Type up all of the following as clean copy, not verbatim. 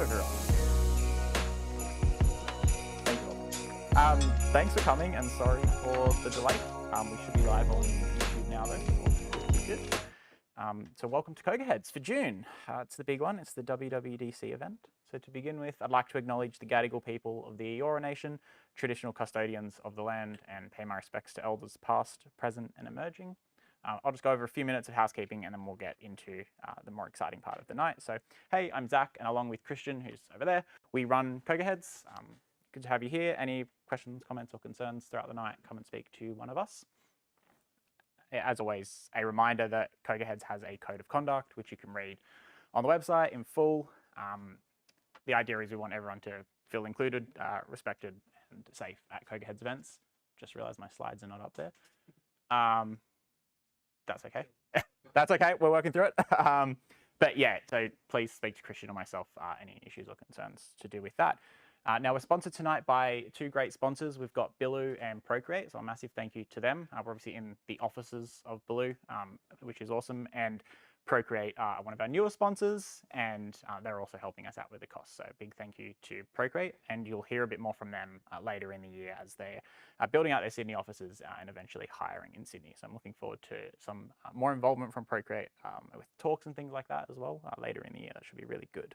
everyone. Thank you all. Thanks for coming, and sorry for the delay. We should be live on YouTube now, though. Which is good. So welcome to CocoaHeads for June. It's the big one. It's the WWDC event. So to begin with, I'd like to acknowledge the Gadigal people of the Eora Nation, traditional custodians of the land, and pay my respects to elders past, present, and emerging. I'll just go over a few minutes of housekeeping and then we'll get into the more exciting part of the night. So, hey, I'm Zach, and along with Christian, who's over there, we run CocoaHeads. Good to have you here. Any questions, comments, or concerns throughout the night, come and speak to one of us. As always, a reminder that CocoaHeads has a code of conduct, which you can read on the website in full. The idea is we want everyone to feel included, respected, and safe at CocoaHeads events. Just realized my slides are not up there. That's okay. That's okay. We're working through it. But yeah, so please speak to Christian or myself, any issues or concerns to do with that. Now, we're sponsored tonight by two great sponsors. We've got Billu and Procreate, so a massive thank you to them. We're obviously in the offices of Billu, which is awesome, and Procreate are one of our newer sponsors, and they're also helping us out with the costs. So a big thank you to Procreate, and you'll hear a bit more from them later in the year as they're building out their Sydney offices and eventually hiring in Sydney. So I'm looking forward to some more involvement from Procreate with talks and things like that as well later in the year. That should be really good.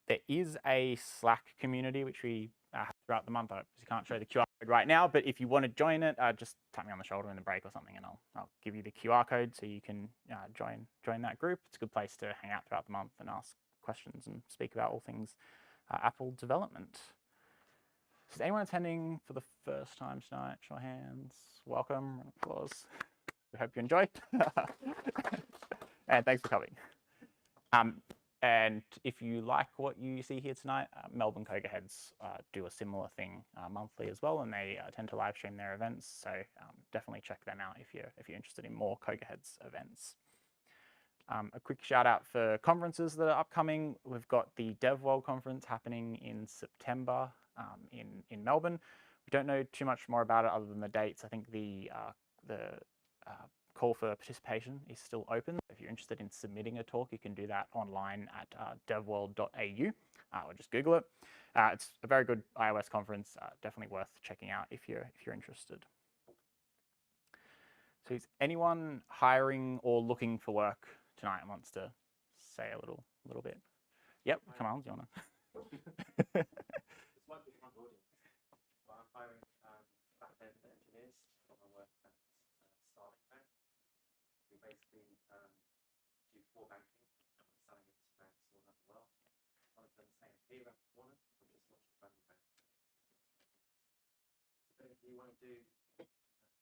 There is a Slack community which we have throughout the month. I can't show the QR code right now, but if you want to join it, just tap me on the shoulder in the break or something, and I'll give you the QR code so you can join that group. It's a good place to hang out throughout the month and ask questions and speak about all things Apple development. Is anyone attending for the first time tonight? Show of hands. Welcome. Applause. We hope you enjoyed. And thanks for coming. And if you like what you see here tonight, Melbourne CocoaHeads do a similar thing monthly as well, and they tend to live stream their events. So definitely check them out if you're interested in more CocoaHeads events. A quick shout out for conferences that are upcoming. We've got the Dev World Conference happening in September in Melbourne. We don't know too much more about it other than the dates. I think the call for participation is still open. If you're interested in submitting a talk, you can do that online at devworld.au or just Google it. It's a very good iOS conference, definitely worth checking out if you're interested. So is anyone hiring or looking for work tonight and wants to say a little bit? Yep, come on, do you want to? This might be one audience, but I'm hiring back-end engineers for my work at Starling. We basically do core banking, and we're selling it to banks all around the world. One of them saying here around the corner, we just launched a brand new bank. So if you want to do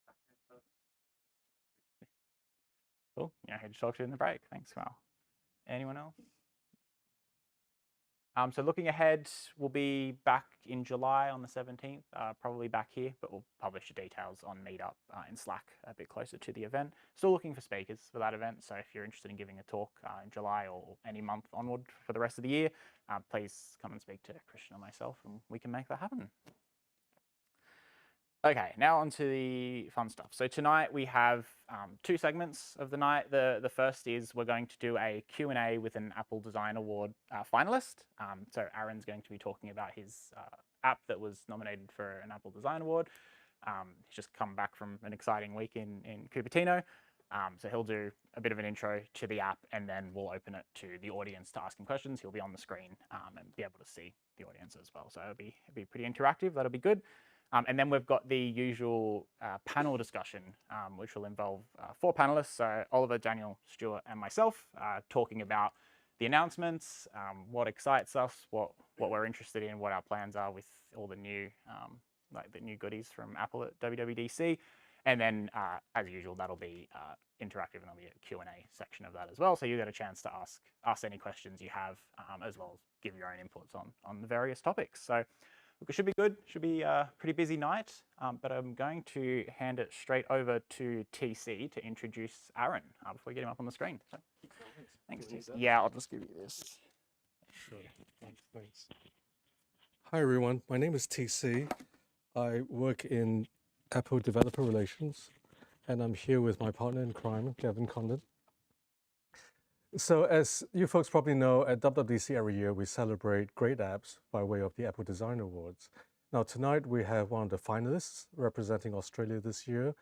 back-end development. Cool. Yeah, I just talked to you in the break. Thanks, Mal. Anyone else? So looking ahead, we'll be back in July on the 17th, probably back here, but we'll publish the details on Meetup in Slack a bit closer to the event. Still looking for speakers for that event, so if you're interested in giving a talk in July or any month onward for the rest of the year, please come and speak to Christian or myself and we can make that happen. Okay, now on to the fun stuff. So tonight we have two segments of the night. The first is we're going to do a Q&A with an Apple Design Award finalist. So Aaron's going to be talking about his app that was nominated for an Apple Design Award. He's just come back from an exciting week in Cupertino. So he'll do a bit of an intro to the app, and then we'll open it to the audience to ask him questions. He'll be on the screen and be able to see the audience as well. So it'll be pretty interactive. That'll be good. And then we've got the usual panel discussion, which will involve four panelists, so Oliver, Daniel, Stewart, and myself, talking about the announcements, what excites us, what we're interested in, what our plans are with all the new the new goodies from Apple at WWDC. And then, as usual, that'll be interactive, and there'll be a Q&A section of that as well. So you get a chance to ask any questions you have, as well as give your own inputs on the various topics. So look, it should be good. Should be a pretty busy night, but I'm going to hand it straight over to TC to introduce Aaron before we get him up on the screen. So, thanks, TC. Yeah, I'll just give you this. Sure. Thanks. Hi, everyone. My name is TC. I work in Apple Developer Relations, and I'm here with my partner in crime, Kevin Condon. So as you folks probably know, at WWDC every year, we celebrate great apps by way of the Apple Design Awards. Now, tonight we have one of the finalists representing Australia this year.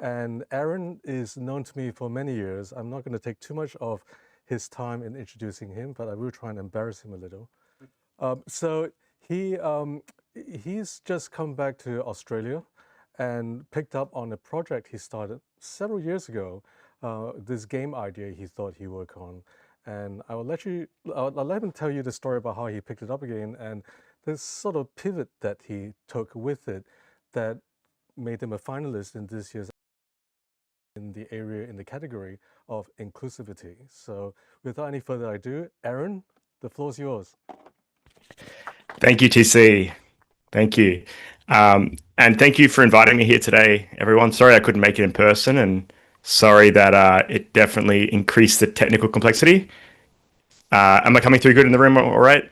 And Aaron is known to me for many years. I'm not going to take too much of his time in introducing him, but I will try and embarrass him a little. So he's just come back to Australia and picked up on a project he started several years ago. This game idea he thought he'd work on, and I'll let him tell you the story about how he picked it up again and this sort of pivot that he took with it that made him a finalist in this year's in the category of inclusivity. So without any further ado, Aaron, the floor's yours. Thank you, TC. Thank you. And thank you for inviting me here today, everyone. Sorry I couldn't make it in person, and sorry that it definitely increased the technical complexity. Am I coming through good in the room all right?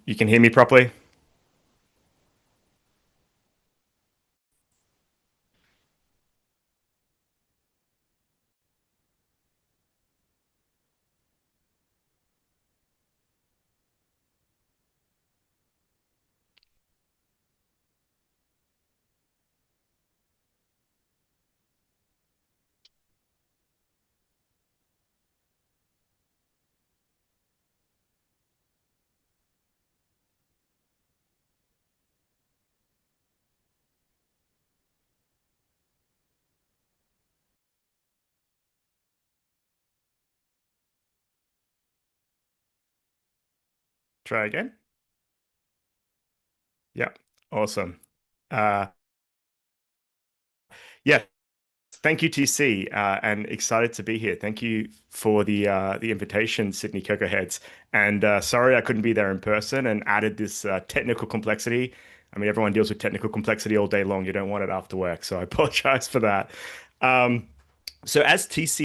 You can hear me properly? Try again. Yeah, awesome. Yeah, thank you, TC, and excited to be here. Thank you for the invitation, Sydney CocoaHeads. And sorry I couldn't be there in person and added this technical complexity. I mean, everyone deals with technical complexity all day long. You don't want it after work, so I apologize for that. So as TC